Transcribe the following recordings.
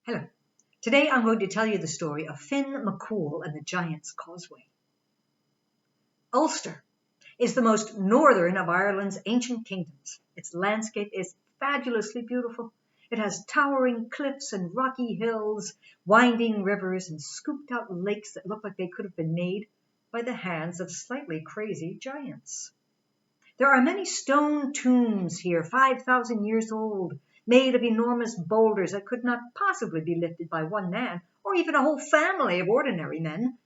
Hello. Today I'm going to tell you the story of Finn McCool and the Giant's Causeway. Ulster is the most northern of Ireland's ancient kingdoms. Its landscape is fabulously beautiful. It has towering cliffs and rocky hills, winding rivers, and scooped out lakes that look like they could have been made by the hands of slightly crazy giants. There are many stone tombs here, 5,000 years old, made of enormous boulders that could not possibly be lifted by one man or even a whole family of ordinary men.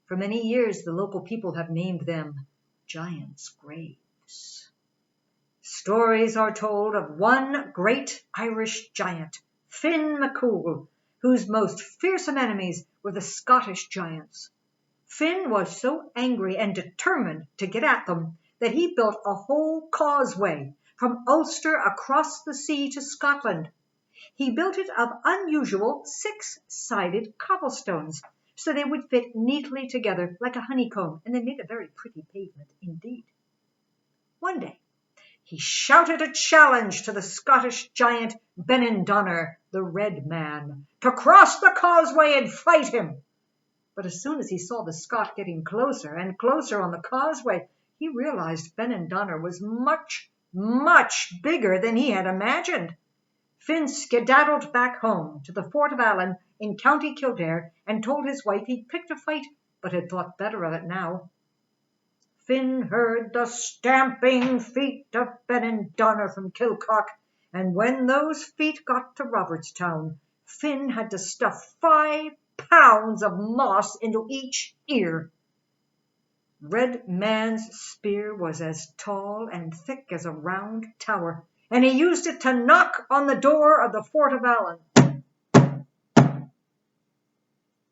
For many years, the local people have named them Giants' Graves. Stories are told of one great Irish giant, Finn McCool, whose most fearsome enemies were the Scottish giants. Finn was so angry and determined to get at them that he built a whole causeway from Ulster across the sea to Scotland. He built it of unusual six-sided cobblestones, so they would fit neatly together like a honeycomb, and they made a very pretty pavement indeed. One day, he shouted a challenge to the Scottish giant Benandonner, the Red Man, to cross the causeway and fight him. But as soon as he saw the Scot getting closer and closer on the causeway, he realized Benandonner was much bigger than he had imagined. Finn skedaddled back home to the Fort of Allen in County Kildare and told his wife he'd picked a fight, but had thought better of it now. Finn heard the stamping feet of Benandonner from Kilcock, and when those feet got to Robertstown, Finn had to stuff 5 pounds of moss into each ear. Red Man's spear was as tall and thick as a round tower, and he used it to knock on the door of the Fort of Allen.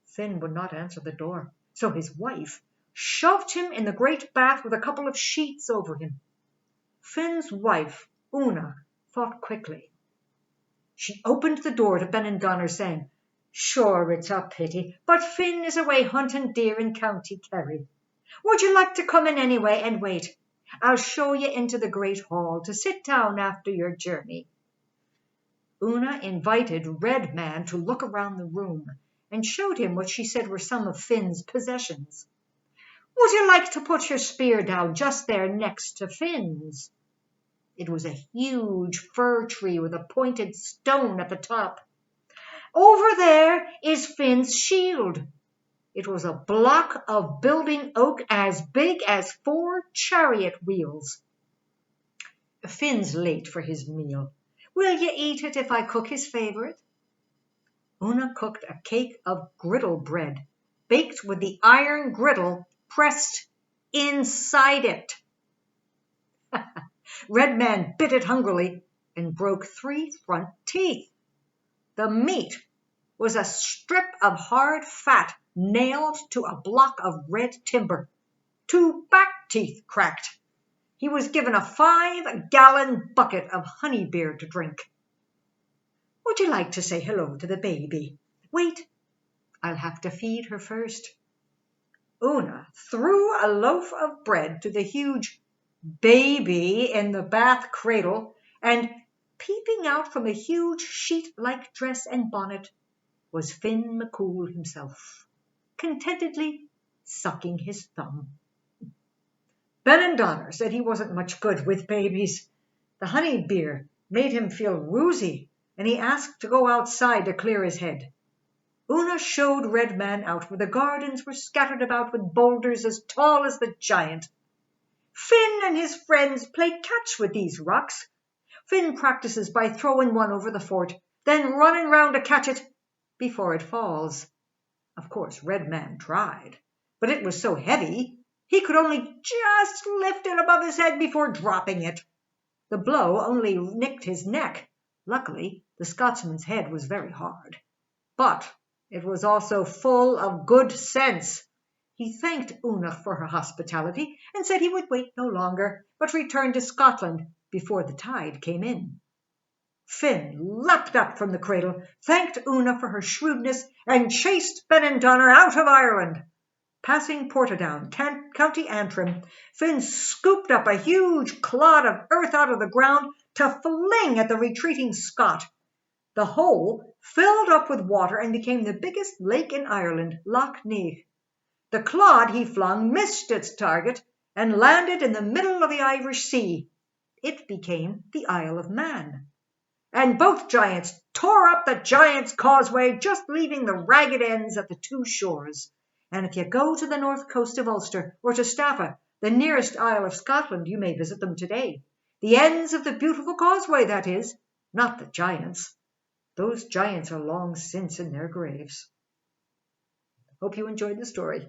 Finn would not answer the door, so his wife shoved him in the great bath with a couple of sheets over him. Finn's wife, Una, thought quickly. She opened the door to Benandonner, saying, "Sure, it's a pity, but Finn is away hunting deer in County Kerry. Would you like to come in anyway and wait? I'll show you into the great hall to sit down after your journey." Una invited Red Man to look around the room and showed him what she said were some of Finn's possessions. "Would you like to put your spear down just there next to Finn's?" It was a huge fir tree with a pointed stone at the top. "Over there is Finn's shield." It was a block of building oak as big as 4 chariot wheels. "Finn's late for his meal. Will you eat it if I cook his favorite?" Una cooked a cake of griddle bread, baked with the iron griddle pressed inside it. Red Man bit it hungrily and broke 3 front teeth. The meat was a strip of hard fat nailed to a block of red timber. 2 back teeth cracked. He was given a 5-gallon bucket of honey beer to drink. "Would you like to say hello to the baby?" "Wait, I'll have to feed her first." Una threw a loaf of bread to the huge baby in the bath cradle, and peeping out from a huge sheet-like dress and bonnet was Finn McCool himself, contentedly sucking his thumb. Benandonner said he wasn't much good with babies. The honey beer made him feel woozy, and he asked to go outside to clear his head. Una showed Red Man out where the gardens were scattered about with boulders as tall as the giant. Finn and his friends play catch with these rocks. Finn practices by throwing one over the fort, then running round to catch it before it falls. Of course, Red Man tried, but it was so heavy he could only just lift it above his head before dropping it. The blow only nicked his neck. Luckily, the Scotsman's head was very hard, but it was also full of good sense. He thanked Una for her hospitality and said he would wait no longer, but return to Scotland before the tide came in. Finn leapt up from the cradle, thanked Una for her shrewdness, and chased Benandonner out of Ireland. Passing Portadown, County Antrim, Finn scooped up a huge clod of earth out of the ground to fling at the retreating Scot. The hole filled up with water and became the biggest lake in Ireland, Lough Neagh. The clod he flung missed its target and landed in the middle of the Irish Sea. It became the Isle of Man. And both giants tore up the Giant's Causeway, just leaving the ragged ends at the two shores. And if you go to the north coast of Ulster or to Staffa, the nearest isle of Scotland, you may visit them today. The ends of the beautiful causeway, that is, not the giants. Those giants are long since in their graves. Hope you enjoyed the story.